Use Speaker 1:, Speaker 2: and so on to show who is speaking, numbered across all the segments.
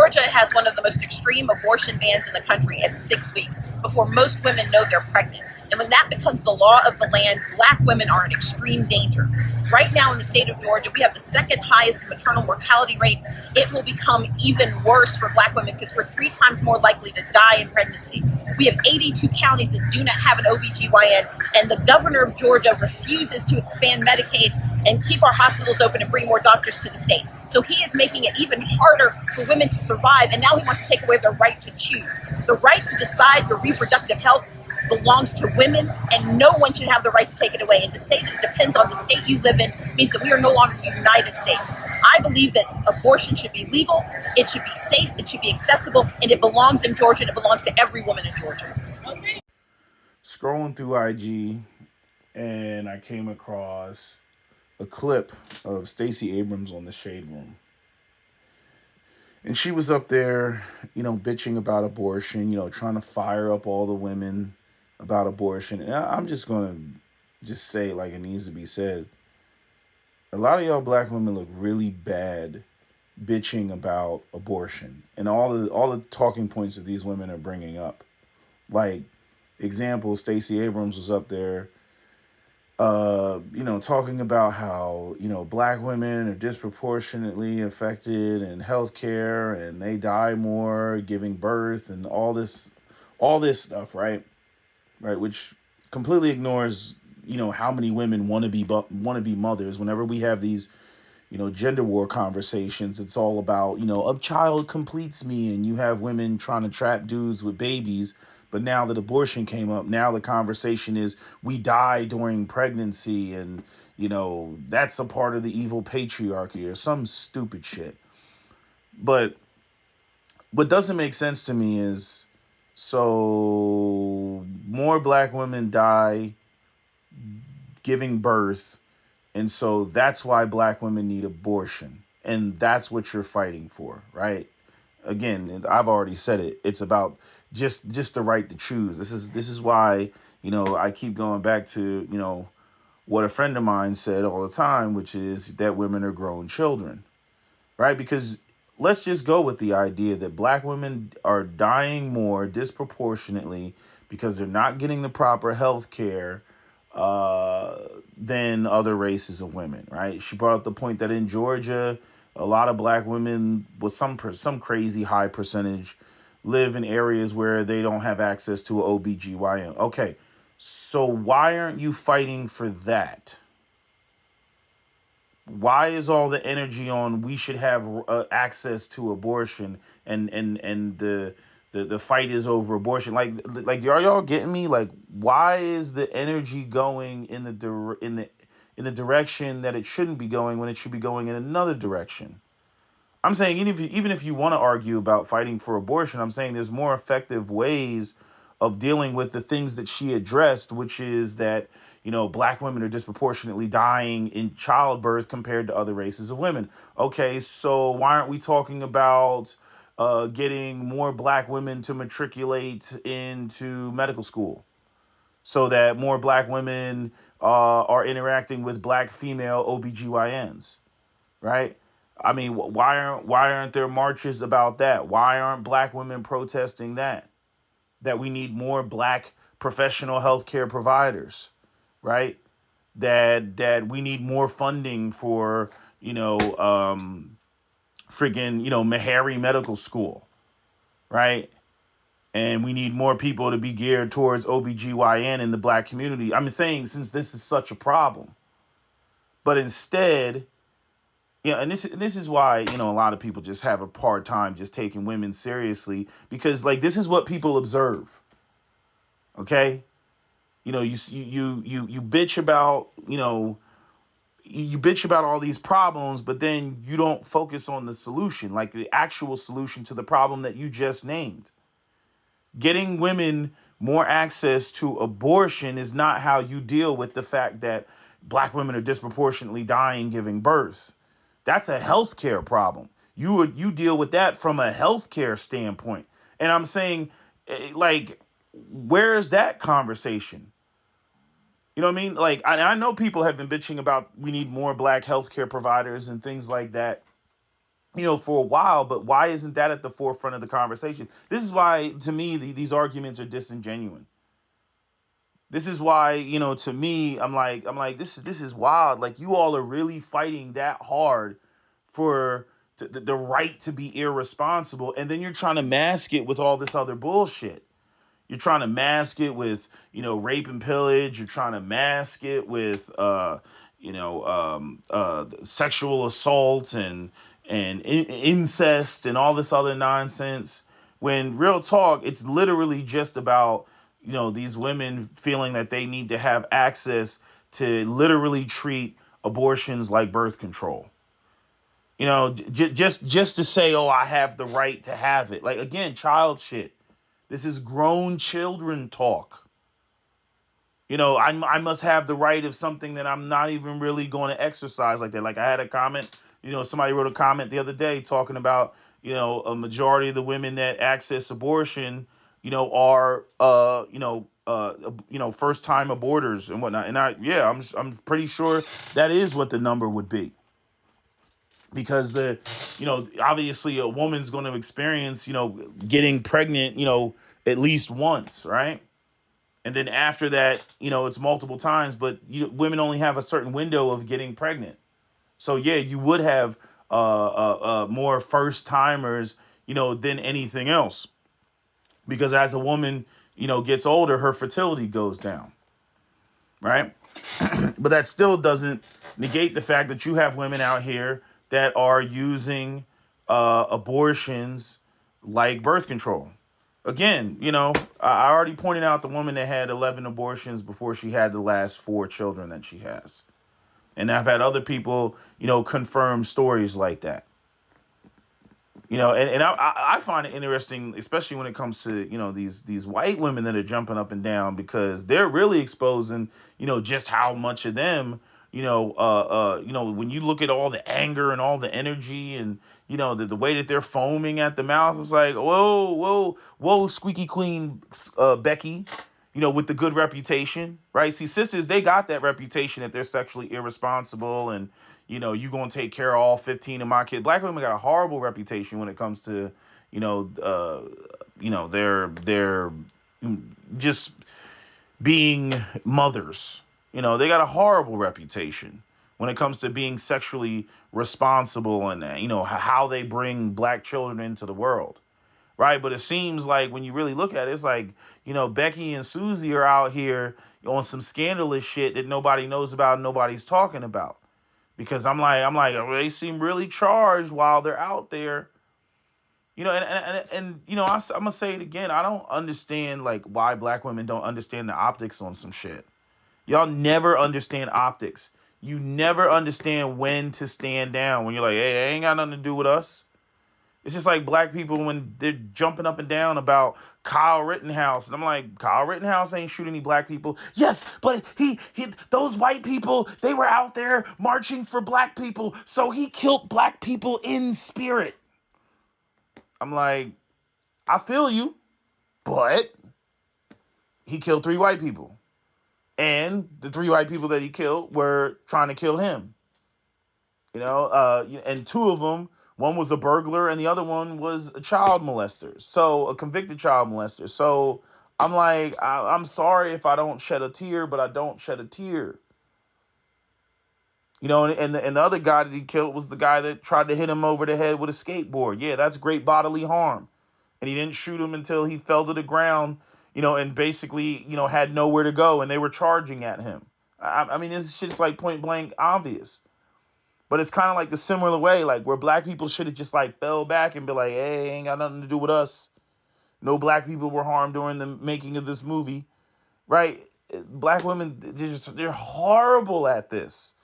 Speaker 1: Georgia has one of the most extreme abortion bans in the country at 6 weeks before most women know they're pregnant. And when that becomes the law of the land, Black women are in extreme danger. Right now in the state of Georgia, we have the second highest maternal mortality rate. It will become even worse for Black women because we're 3 times more likely to die in pregnancy. We have 82 counties that do not have an OBGYN, and the governor of Georgia refuses to expand Medicaid and keep our hospitals open and bring more doctors to the state. So he is making it even harder for women to survive, and now he wants to take away their right to choose. The right to decide your reproductive health belongs to women, and no one should have the right to take it away. And to say that it depends on the state you live in means that we are no longer the United States. I believe that abortion should be legal, it should be safe, it should be accessible, and it belongs in Georgia, and it belongs to every woman in Georgia.
Speaker 2: Scrolling through IG, and I came across a clip of Stacey Abrams on the Shade Room. And she was up there, bitching about abortion, trying to fire up all the women about abortion. And I'm just going to just say, like it needs to be said, a lot of y'all Black women look really bad bitching about abortion and all the talking points that these women are bringing up. Like, example, Stacey Abrams was up there talking about how, Black women are disproportionately affected in healthcare and they die more giving birth and all this stuff, right? Right, which completely ignores, how many women want to be mothers. Whenever we have these, gender war conversations, it's all about, a child completes me, and you have women trying to trap dudes with babies. But now that abortion came up, now the conversation is we die during pregnancy, and, that's a part of the evil patriarchy or some stupid shit. But what doesn't make sense to me is, so more Black women die giving birth, and so that's why Black women need abortion, and that's what you're fighting for, right? Again, I've already said it. It's about just the right to choose. This is why, I keep going back to, what a friend of mine said all the time, which is that women are grown children, right? Because let's just go with the idea that Black women are dying more disproportionately because they're not getting the proper health care than other races of women, right? She brought up the point that in Georgia, a lot of Black women, with some crazy high percentage, live in areas where they don't have access to an OBGYN. Okay, so why aren't you fighting for that? Why is all the energy on we should have access to abortion, and the fight is over abortion? Like are y'all getting me? Like, why is the energy going in the direction that it shouldn't be going when it should be going in another direction? I'm saying even if you want to argue about fighting for abortion, I'm saying there's more effective ways of dealing with the things that she addressed, which is that, Black women are disproportionately dying in childbirth compared to other races of women. Okay, so why aren't we talking about getting more Black women to matriculate into medical school so that more Black women are interacting with Black female OBGYNs, right? I mean, why aren't there marches about that? Why aren't Black women protesting that? That we need more Black professional healthcare providers, right? That we need more funding for, Meharry Medical School, right? And we need more people to be geared towards OBGYN in the Black community. I'm saying, since this is such a problem, but instead, and this is why, a lot of people just have a hard time just taking women seriously, because like this is what people observe. Okay? You bitch about, you bitch about all these problems, but then you don't focus on the solution, like the actual solution to the problem that you just named. Getting women more access to abortion is not how you deal with the fact that Black women are disproportionately dying giving birth. That's a healthcare problem. You deal with that from a healthcare standpoint. And I'm saying, like, where is that conversation? You know what I mean? Like, I know people have been bitching about we need more Black healthcare providers and things like that. for a while, but why isn't that at the forefront of the conversation? This is why, to me, these arguments are disingenuous. This is why, to me, I'm like, this is wild. Like, you all are really fighting that hard for the right to be irresponsible, and then you're trying to mask it with all this other bullshit. You're trying to mask it with, rape and pillage. You're trying to mask it with, sexual assault and incest and all this other nonsense. When real talk, it's literally just about, these women feeling that they need to have access to literally treat abortions like birth control. Just to say, oh, I have the right to have it. Like, again, child shit. This is grown children talk. I must have the right of something that I'm not even really going to exercise like that. Like, I had a comment, somebody wrote a comment the other day talking about, a majority of the women that access abortion, are, first time aborters and whatnot. And I'm pretty sure that is what the number would be. Because obviously a woman's going to experience, getting pregnant, at least once, right? And then after that, it's multiple times, but women only have a certain window of getting pregnant. So yeah, you would have more first timers, than anything else, because as a woman, gets older, her fertility goes down, right? But that still doesn't negate the fact that you have women out here that are using abortions like birth control. Again, I already pointed out the woman that had 11 abortions before she had the last 4 children that she has. And I've had other people, confirm stories like that. And I find it interesting, especially when it comes to, these white women that are jumping up and down, because they're really exposing, just how much of them, when you look at all the anger and all the energy and, the way that they're foaming at the mouth, it's like, whoa, squeaky queen, Becky, with the good reputation, right? See, sisters, they got that reputation that they're sexually irresponsible and, you gonna take care of all 15 of my kids. Black women got a horrible reputation when it comes to, their just being mothers. They got a horrible reputation when it comes to being sexually responsible and, how they bring black children into the world. Right. But it seems like when you really look at it, it's like, Becky and Susie are out here on some scandalous shit that nobody knows about and nobody's talking about. Because I'm like, they seem really charged while they're out there. And I'm gonna say it again. I don't understand like why black women don't understand the optics on some shit. Y'all never understand optics. You never understand when to stand down. When you're like, hey, it ain't got nothing to do with us. It's just like black people when they're jumping up and down about Kyle Rittenhouse. And I'm like, Kyle Rittenhouse ain't shooting any black people. Yes, but he those white people, they were out there marching for black people. So he killed black people in spirit. I'm like, I feel you, but he killed 3 white people. And the 3 white people that he killed were trying to kill him. And 2 of them, one was a burglar and the other one was a child molester. So a convicted child molester. So I'm like, I'm sorry if I don't shed a tear, but I don't shed a tear. And the other guy that he killed was the guy that tried to hit him over the head with a skateboard. Yeah, that's great bodily harm. And he didn't shoot him until he fell to the ground, and basically, had nowhere to go and they were charging at him. I mean, this shit's like point blank obvious. But it's kind of like the similar way, like where black people should have just like fell back and be like, hey, ain't got nothing to do with us. No black people were harmed during the making of this movie, right? Black women, they're horrible at this.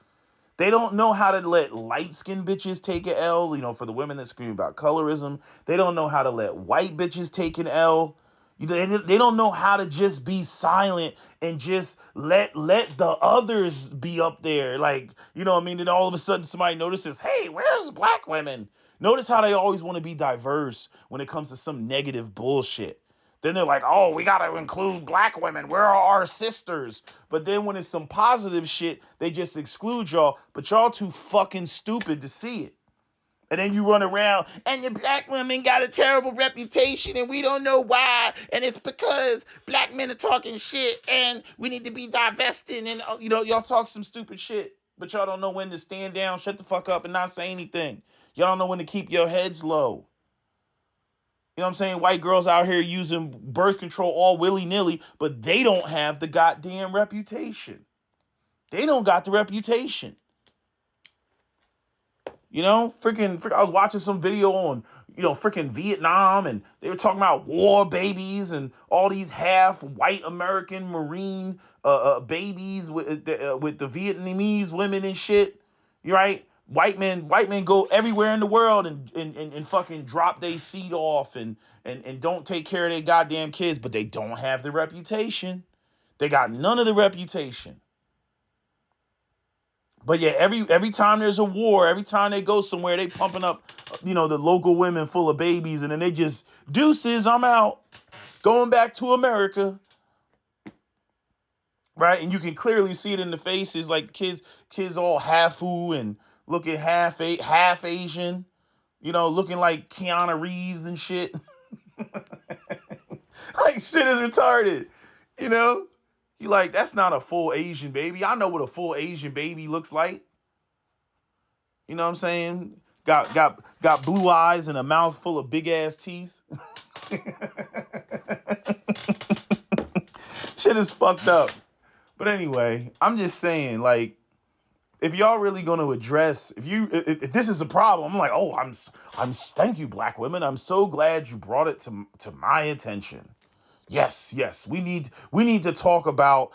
Speaker 2: They don't know how to let light-skinned bitches take an L, for the women that scream about colorism. They don't know how to let white bitches take an L. They don't know how to just be silent and just let the others be up there. Like, what I mean? Then all of a sudden somebody notices, hey, where's black women? Notice how they always want to be diverse when it comes to some negative bullshit. Then they're like, oh, we got to include black women. Where are our sisters? But then when it's some positive shit, they just exclude y'all. But y'all too fucking stupid to see it. And then you run around, and the black women got a terrible reputation, and we don't know why. And it's because black men are talking shit, and we need to be divesting. And, y'all talk some stupid shit, but y'all don't know when to stand down, shut the fuck up, and not say anything. Y'all don't know when to keep your heads low. You know what I'm saying? White girls out here using birth control all willy-nilly, but they don't have the goddamn reputation. They don't got the reputation. Freaking, I was watching some video on, freaking Vietnam, and they were talking about war babies and all these half white American Marine babies with the Vietnamese women and shit. You right? White men go everywhere in the world and fucking drop their seed off and don't take care of their goddamn kids, but they don't have the reputation. They got none of the reputation. But yeah, every time there's a war, every time they go somewhere, they pumping up, the local women full of babies, and then they just, deuces, I'm out, going back to America, right? And you can clearly see it in the faces, like kids all half-oo and looking half Asian, looking like Keanu Reeves and shit. Like shit is retarded, You like, that's not a full Asian baby. I know what a full Asian baby looks like. You know what I'm saying? Got blue eyes and a mouth full of big ass teeth. Shit is fucked up. But anyway, I'm just saying, like, if y'all really going to address, if this is a problem, I'm like, oh, I'm thank you, black women. I'm so glad you brought it to my attention. Yes, we need to talk about,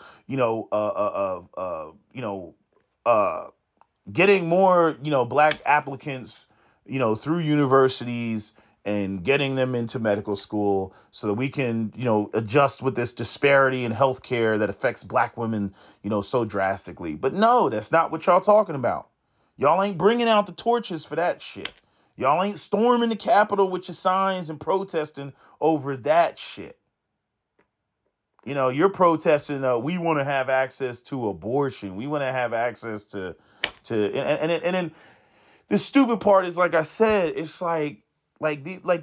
Speaker 2: getting more, black applicants, through universities and getting them into medical school so that we can, adjust with this disparity in healthcare that affects black women, so drastically. But no, that's not what y'all talking about. Y'all ain't bringing out the torches for that shit. Y'all ain't storming the Capitol with your signs and protesting over that shit. You're protesting, we want to have access to abortion. We want to have access to and then the stupid part is, like I said, it's like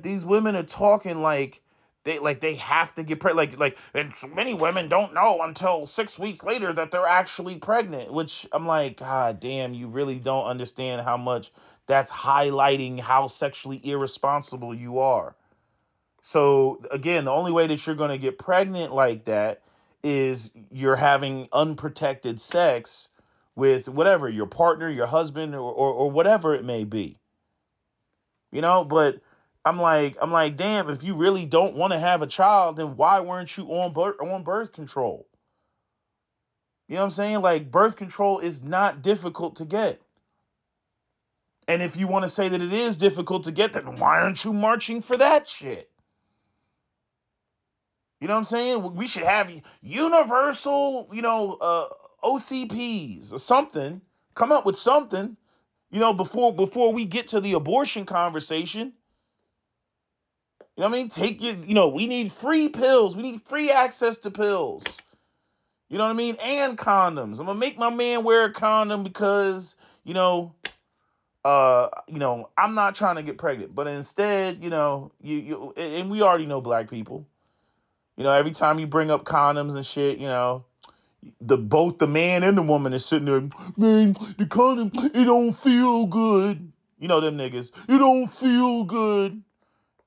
Speaker 2: these women are talking like they have to get pregnant. And so many women don't know until 6 weeks later that they're actually pregnant, which I'm like, God damn, you really don't understand how much that's highlighting how sexually irresponsible you are. So again, the only way that you're going to get pregnant like that is you're having unprotected sex with whatever, your partner, your husband, or whatever it may be. But I'm like, damn, if you really don't want to have a child, then why weren't you on birth control? You know what I'm saying? Like, birth control is not difficult to get. And if you want to say that it is difficult to get, then why aren't you marching for that shit? You know what I'm saying? We should have universal, OCPs or something. Come up with something, before we get to the abortion conversation. You know what I mean? Take your, we need free pills. We need free access to pills. You know what I mean? And condoms. I'm gonna make my man wear a condom because, I'm not trying to get pregnant, but instead, you and we already know black people. Every time you bring up condoms and shit, both the man and the woman is sitting there, man, the condom, it don't feel good. Them niggas, it don't feel good.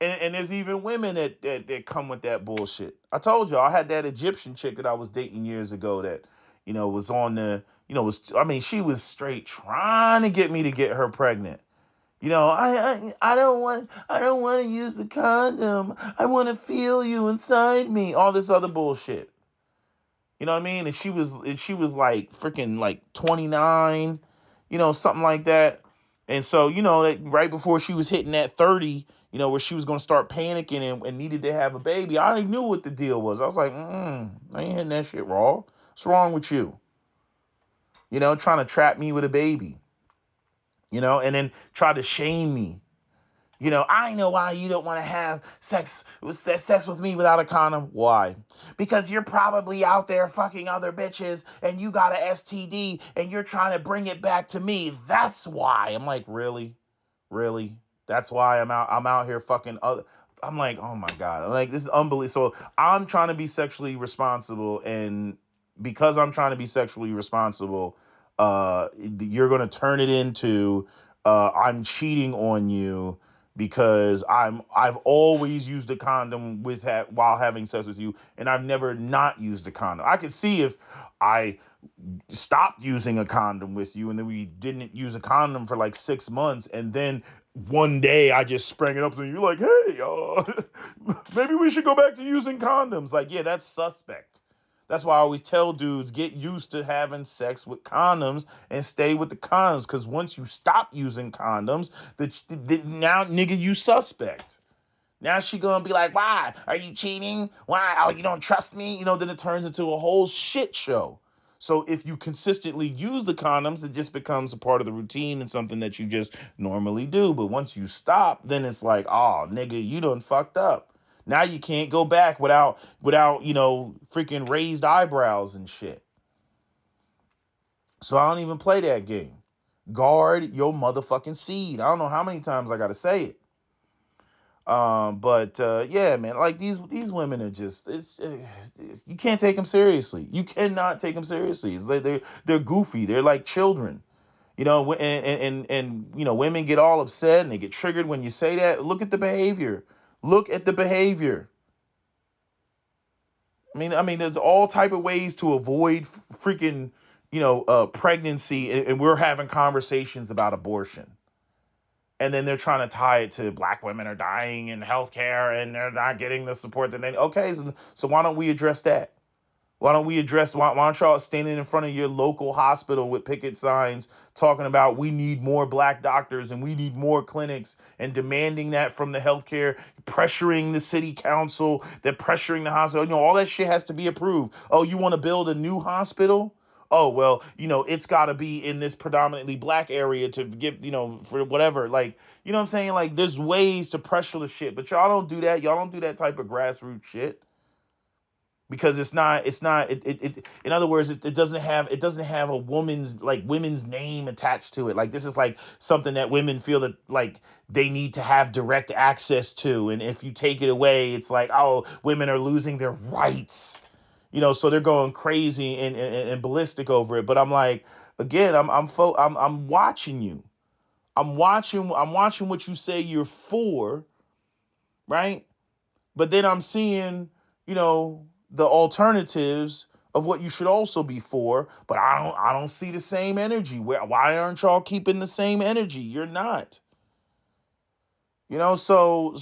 Speaker 2: And there's even women that come with that bullshit. I told y'all, I had that Egyptian chick that I was dating years ago that, was on the, she was straight trying to get me to get her pregnant. I don't want to use the condom. I want to feel you inside me. All this other bullshit. You know what I mean? And she was like freaking like 29, something like that. And so, right before she was hitting that 30, where she was going to start panicking and needed to have a baby, I already knew what the deal was. I was like, I ain't hitting that shit raw. What's wrong with you? Trying to trap me with a baby. And then try to shame me. I know why you don't want to have sex with me without a condom. Why? Because you're probably out there fucking other bitches and you got a STD and you're trying to bring it back to me. That's why. I'm like, really? Really? That's why I'm out here fucking other. I'm like, oh my God. Like, this is unbelievable. So I'm trying to be sexually responsible, and because I'm trying to be sexually responsible, you're gonna turn it into I'm cheating on you because I've always used a condom while having sex with you, and I've never not used a condom. I could see if I stopped using a condom with you and then we didn't use a condom for like 6 months, and then one day I just sprang it up and you're like, hey, maybe we should go back to using condoms. Like, yeah, that's suspect. That's why I always tell dudes, get used to having sex with condoms and stay with the condoms, because once you stop using condoms, now nigga, you suspect. Now she gonna be like, why are you cheating? Why? Oh, you don't trust me? Then it turns into a whole shit show. So if you consistently use the condoms, it just becomes a part of the routine and something that you just normally do. But once you stop, then it's like, oh, nigga, you done fucked up. Now you can't go back without freaking raised eyebrows and shit. So I don't even play that game. Guard your motherfucking seed. I don't know how many times I gotta say it. But yeah, man, like these women are just, you can't take them seriously. You cannot take them seriously. It's like they're goofy. They're like children, and women get all upset and they get triggered when you say that. Look at the behavior. Look at the behavior. I mean, there's all type of ways to avoid freaking, pregnancy, and we're having conversations about abortion. And then they're trying to tie it to black women are dying in healthcare and they're not getting the support that they. Okay, so why don't we address that? Why don't y'all standing in front of your local hospital with picket signs talking about we need more black doctors and we need more clinics, and demanding that from the healthcare, pressuring the city council, they're pressuring the hospital. All that shit has to be approved. Oh, you want to build a new hospital? Oh, well, it's got to be in this predominantly black area to give, for whatever. Like, you know what I'm saying? Like, there's ways to pressure the shit, but y'all don't do that. Y'all don't do that type of grassroots shit, because it's not, in other words, it doesn't have a women's name attached to it. Like, this is like something that women feel that like they need to have direct access to. And if you take it away, it's like, oh, women are losing their rights. So they're going crazy and ballistic over it. But I'm like, again, I'm watching you. I'm watching what you say you're for, right? But then I'm seeing, the alternatives of what you should also be for. But I don't see the same energy. Why aren't y'all keeping the same energy? You're not. So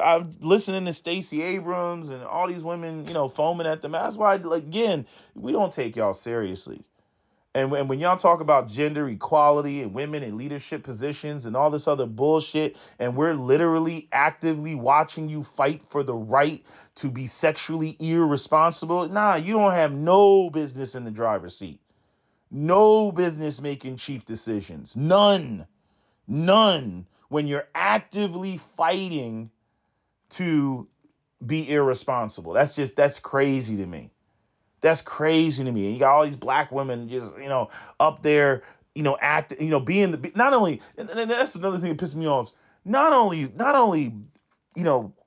Speaker 2: I'm listening to Stacey Abrams and all these women, foaming at them. That's why, again, we don't take y'all seriously. And when y'all talk about gender equality and women in leadership positions and all this other bullshit, and we're literally actively watching you fight for the right to be sexually irresponsible, nah, you don't have no business in the driver's seat. No business making chief decisions. None. When you're actively fighting to be irresponsible. That's crazy to me. That's crazy to me. And you got all these black women just, up there, being not only, and that's another thing that pisses me off. Not only,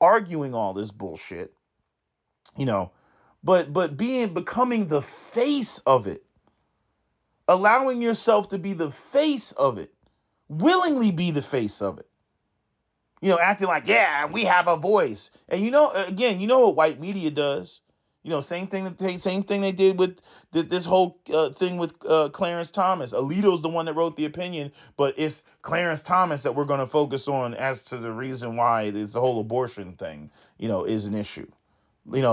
Speaker 2: arguing all this bullshit, but becoming the face of it, allowing yourself to be the face of it, willingly be the face of it. Acting like, yeah, we have a voice. And again, what white media does. Same thing they did with this whole thing with Clarence Thomas. Alito's the one that wrote the opinion, but it's Clarence Thomas that we're going to focus on as to the reason why this whole abortion thing, is an issue.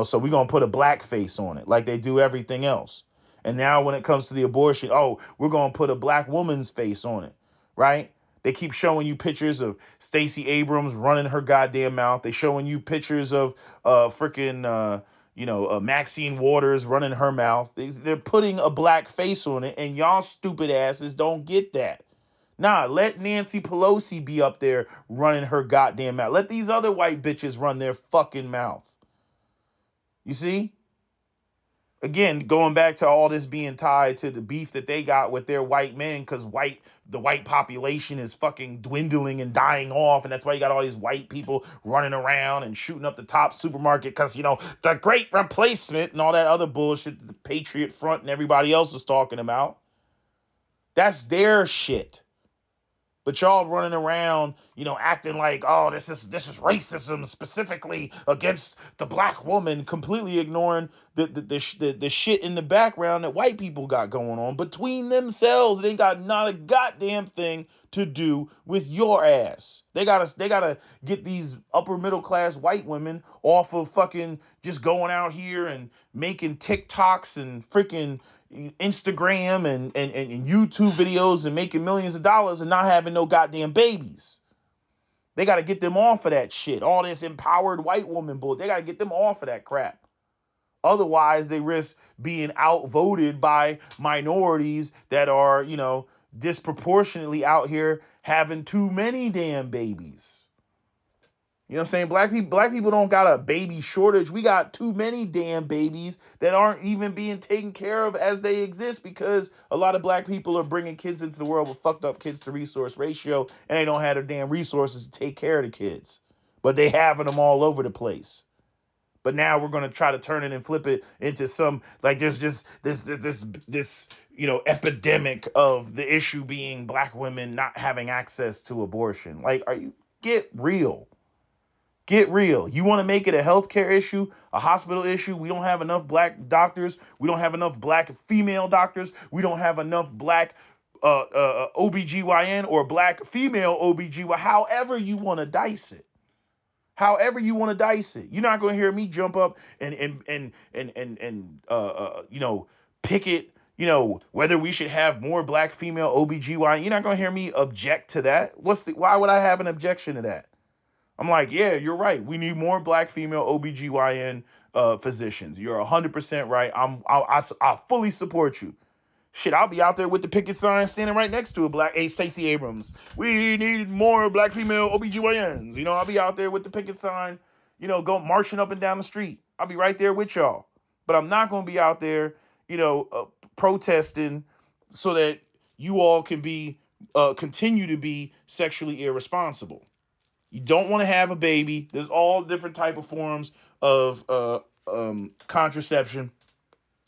Speaker 2: So we're going to put a black face on it like they do everything else. And now when it comes to the abortion, oh, we're going to put a black woman's face on it, right? They keep showing you pictures of Stacey Abrams running her goddamn mouth. They showing you pictures of Maxine Waters running her mouth. They're putting a black face on it, and y'all stupid asses don't get that. Nah, let Nancy Pelosi be up there running her goddamn mouth. Let these other white bitches run their fucking mouth. You see? Again, going back to all this being tied to the beef that they got with their white men, because the white population is fucking dwindling and dying off, and that's why you got all these white people running around and shooting up the top supermarket, because the great replacement and all that other bullshit that the Patriot Front and everybody else is talking about. That's their shit. But y'all running around, acting like, oh, this is racism specifically against the black woman, completely ignoring the shit in the background that white people got going on between themselves. They got not a goddamn thing to do with your ass. They gotta get these upper middle class white women off of fucking just going out here and making TikToks and freaking Instagram and YouTube videos and making millions of dollars and not having no goddamn babies. They got to get them off of that shit. All this empowered white woman bull. They got to get them off of that crap. Otherwise, they risk being outvoted by minorities that are, disproportionately out here having too many damn babies. You know what I'm saying? Black people don't got a baby shortage. We got too many damn babies that aren't even being taken care of as they exist, because a lot of black people are bringing kids into the world with fucked up kids to resource ratio, and they don't have the damn resources to take care of the kids. But they having them all over the place. But now we're going to try to turn it and flip it into some, like, there's just this epidemic of the issue being black women not having access to abortion. Like, get real. Get real. You want to make it a healthcare issue, a hospital issue? We don't have enough black doctors. We don't have enough black female doctors. We don't have enough black OBGYN or black female OBGYN. However you want to dice it. However you want to dice it. You're not going to hear me jump up and picket, whether we should have more black female OBGYN. You're not going to hear me object to that. Why would I have an objection to that? I'm like, yeah, you're right. We need more black female OBGYN physicians. You're 100% right. I fully support you. Shit, I'll be out there with the picket sign standing right next to Stacey Abrams. We need more black female OBGYNs. I'll be out there with the picket sign, go marching up and down the street. I'll be right there with y'all. But I'm not going to be out there, protesting so that you all can continue to be sexually irresponsible. You don't want to have a baby. There's all different type of forms of contraception,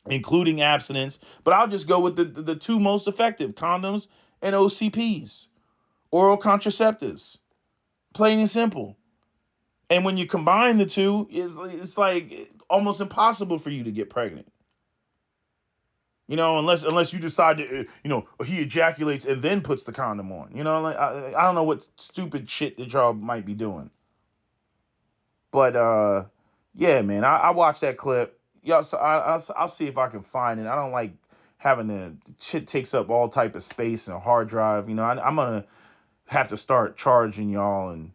Speaker 2: including abstinence. But I'll just go with the two most effective: condoms and OCPs, oral contraceptives. Plain and simple. And when you combine the two, it's like almost impossible for you to get pregnant. Unless you decide to, he ejaculates and then puts the condom on. I don't know what stupid shit that y'all might be doing. But yeah, man, I watched that clip. Y'all, so I'll see if I can find it. I don't like having the shit takes up all type of space and a hard drive. I'm gonna have to start charging y'all and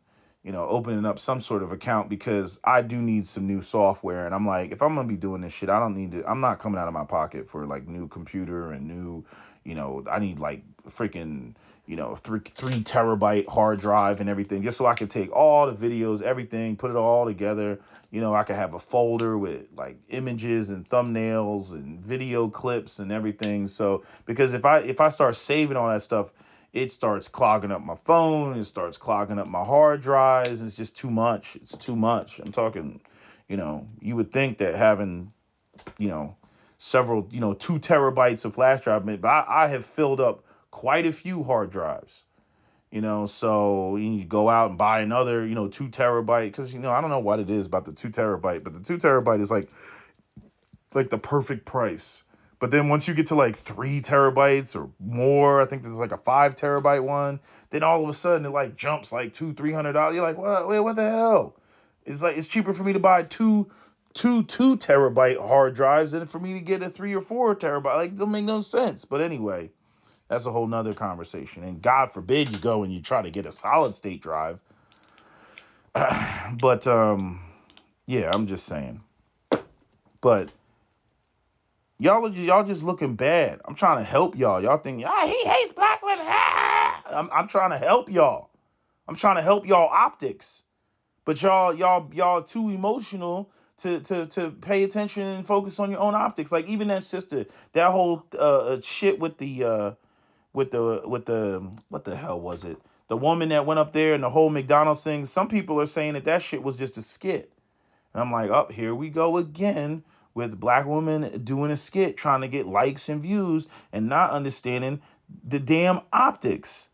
Speaker 2: opening up some sort of account, because I do need some new software. And I'm like, if I'm gonna be doing this shit, I'm not coming out of my pocket for like new computer and new, I need like freaking, 3 terabyte hard drive and everything, just so I can take all the videos, everything, put it all together. I could have a folder with like images and thumbnails and video clips and everything. So, because if I start saving all that stuff, it starts clogging up my phone. It starts clogging up my hard drives. It's just too much. It's too much. I'm talking, you would think that having, several, 2 terabytes of flash drive, but I have filled up quite a few hard drives, so you go out and buy another, 2 terabyte, because, I don't know what it is about the 2 terabyte, but the 2 terabyte is like the perfect price. But then once you get to like 3 terabytes or more, I think there's like a 5 terabyte one, then all of a sudden it like jumps like $200-$300. You're like, what? Wait, what the hell? It's like, it's cheaper for me to buy two 2 terabyte hard drives than for me to get a 3 or 4 terabyte. Like, it don't make no sense. But anyway, that's a whole nother conversation. And God forbid you go and you try to get a solid state drive. But yeah, I'm just saying. But y'all just looking bad. I'm trying to help y'all. Y'all think, he hates black women. I'm trying to help y'all. I'm trying to help y'all optics. But y'all too emotional to pay attention and focus on your own optics. Like even that sister, that whole shit with the what the hell was it? The woman that went up there and the whole McDonald's thing. Some people are saying that shit was just a skit. And I'm like, oh, here we go again with black women doing a skit, trying to get likes and views and not understanding the damn optics.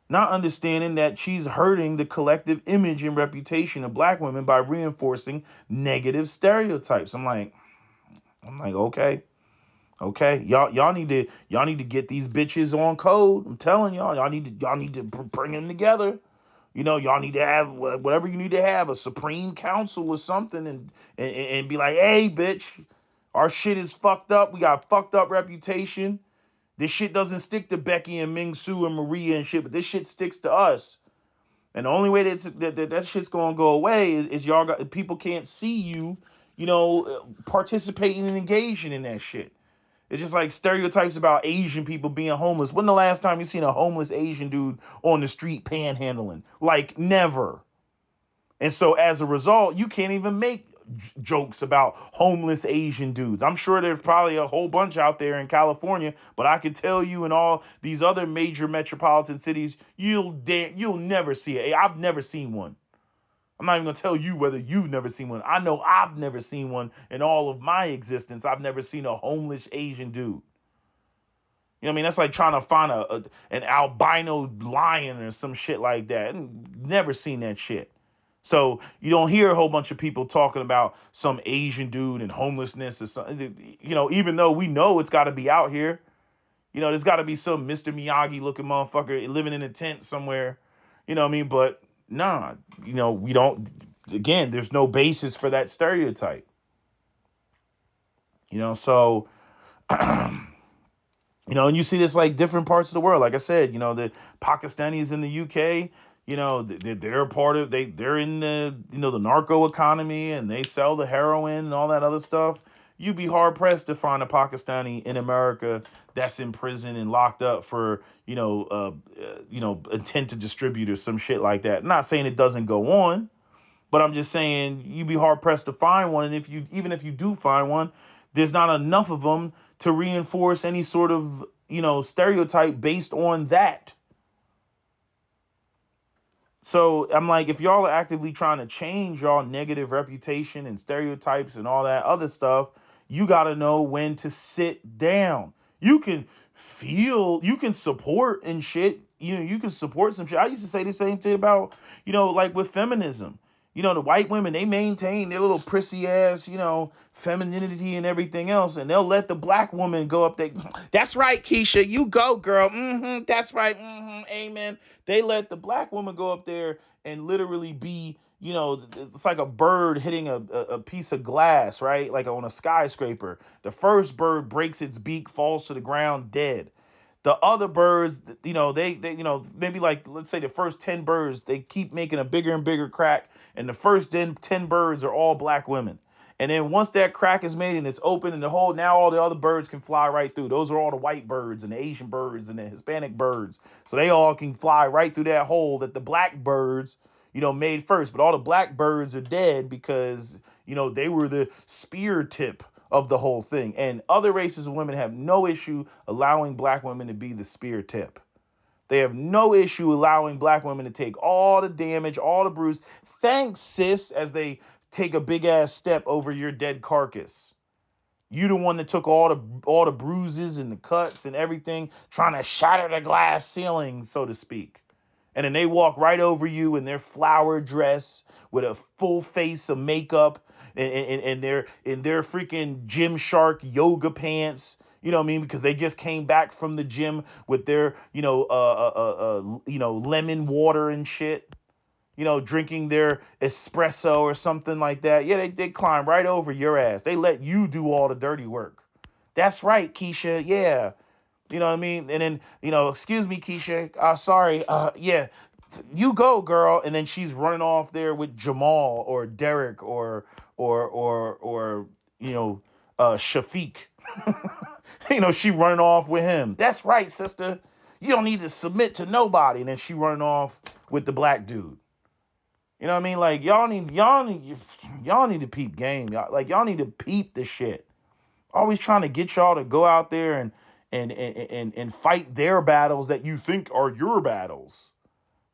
Speaker 2: Not understanding that she's hurting the collective image and reputation of black women by reinforcing negative stereotypes. I'm like, okay, y'all need to get these bitches on code. I'm telling y'all need to bring them together. Y'all need to have whatever you need to have, a supreme council or something, and be like, hey, bitch, our shit is fucked up. We got fucked up reputation. This shit doesn't stick to Becky and Ming Su and Maria and shit, but this shit sticks to us. And the only way that shit's gonna go away is people can't see you, participating and engaging in that shit. It's just like stereotypes about Asian people being homeless. When the last time you seen a homeless Asian dude on the street panhandling? Like never. And so as a result, you can't even make jokes about homeless Asian dudes. I'm sure there's probably a whole bunch out there in California, but I can tell you in all these other major metropolitan cities, you'll never see it. I've never seen one. I'm not even going to tell you whether you've never seen one. I know I've never seen one in all of my existence. I've never seen a homeless Asian dude. You know what I mean? That's like trying to find an albino lion or some shit like that. Never seen that shit. So you don't hear a whole bunch of people talking about some Asian dude and homelessness or something. Even though we know it's got to be out here. There's got to be some Mr. Miyagi looking motherfucker living in a tent somewhere. You know what I mean? But nah, we don't. Again, there's no basis for that stereotype. So, and you see this like different parts of the world. Like I said, the Pakistanis in the UK, they're a part of, they're in the, the narco economy, and they sell the heroin and all that other stuff. You'd be hard pressed to find a Pakistani in America that's in prison and locked up for, intent to distribute or some shit like that. I'm not saying it doesn't go on, but I'm just saying you'd be hard pressed to find one. And even if you do find one, there's not enough of them to reinforce any sort of, stereotype based on that. So I'm like, if y'all are actively trying to change y'all negative reputation and stereotypes and all that other stuff, you got to know when to sit down. You can support and shit. You can support some shit. I used to say the same thing about, like with feminism. The white women, they maintain their little prissy ass, femininity and everything else. And they'll let the black woman go up there. That's right, Keisha. You go, girl. That's right. Amen. They let the black woman go up there and literally be, it's like a bird hitting a piece of glass, right? Like on a skyscraper. The first bird breaks its beak, falls to the ground dead. The other birds, they maybe like, let's say the first 10 birds, they keep making a bigger and bigger crack. And the first 10 birds are all black women. And then once that crack is made and it's open and now all the other birds can fly right through. Those are all the white birds and the Asian birds and the Hispanic birds. So they all can fly right through that hole that the black birds, made first. But all the black birds are dead because, they were the spear tip of the whole thing. And other races of women have no issue allowing black women to be the spear tip. They have no issue allowing black women to take all the damage, all the bruise. Thanks, sis, as they take a big ass step over your dead carcass. You the one that took all the bruises and the cuts and everything, trying to shatter the glass ceiling, so to speak. And then they walk right over you in their flower dress with a full face of makeup and their freaking Gymshark yoga pants. You know what I mean? Because they just came back from the gym with their, lemon water and shit. Drinking their espresso or something like that. Yeah, they climb right over your ass. They let you do all the dirty work. That's right, Keisha. Yeah. You know what I mean? And then, excuse me, Keisha. Sorry. Yeah. You go, girl. And then she's running off there with Jamal or Derek or Shafiq. She running off with him. That's right, sister. You don't need to submit to nobody. And then she running off with the black dude. You know what I mean? Like y'all need to peep game. Y'all need to peep the shit. Always trying to get y'all to go out there and fight their battles that you think are your battles.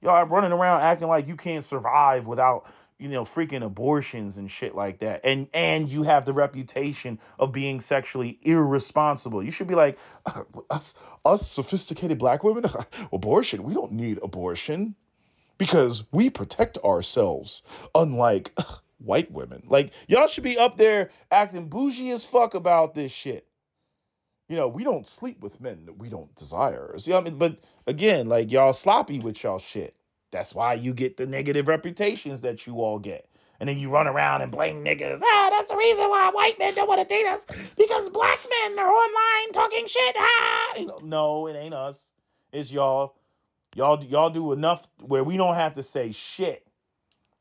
Speaker 2: Y'all are running around acting like you can't survive without, freaking abortions and shit like that. And you have the reputation of being sexually irresponsible. You should be like, us us sophisticated black women, abortion. We don't need abortion because we protect ourselves, unlike white women. Like, y'all should be up there acting bougie as fuck about this shit. We don't sleep with men that we don't desire. You know what I mean? But again, like, y'all sloppy with y'all shit. That's why you get the negative reputations that you all get. And then you run around and blame niggas. That's the reason why white men don't want to date us, because black men are online talking shit. No, it ain't us. It's y'all. Y'all do enough where we don't have to say shit.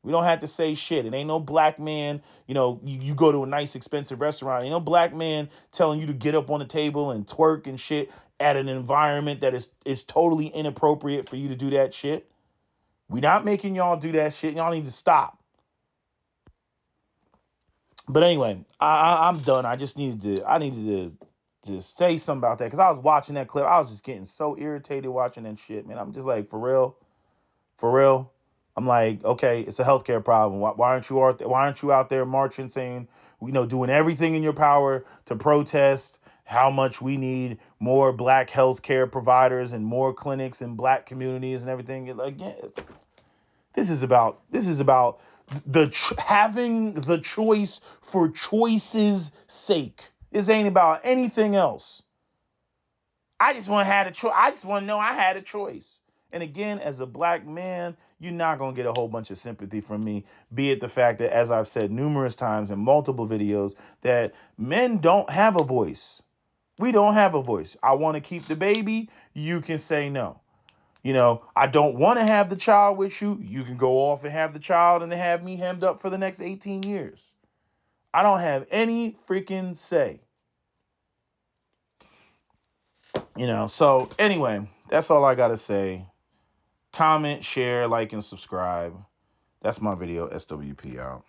Speaker 2: We don't have to say shit. It ain't no black man, you go to a nice expensive restaurant. Ain't no black man telling you to get up on the table and twerk and shit at an environment that is totally inappropriate for you to do that shit. We not making y'all do that shit. Y'all need to stop. But anyway, I'm done. I needed to say something about that because I was watching that clip. I was just getting so irritated watching that shit, man. I'm just like, for real. For real. I'm like, okay, it's a healthcare problem. Why aren't you out there? Why aren't you out there marching, saying, doing everything in your power to protest how much we need more black healthcare providers and more clinics in black communities and everything? Like, yeah, this is about having the choice for choice's sake. This ain't about anything else. I just want to have a choice. I just want to know I had a choice. And again, as a black man, you're not going to get a whole bunch of sympathy from me, be it the fact that, as I've said numerous times in multiple videos, that men don't have a voice. We don't have a voice. I want to keep the baby. You can say no. I don't want to have the child with you. You can go off and have the child and have me hemmed up for the next 18 years. I don't have any freaking say. So anyway, that's all I got to say. Comment, share, like, and subscribe. That's my video. SWP out.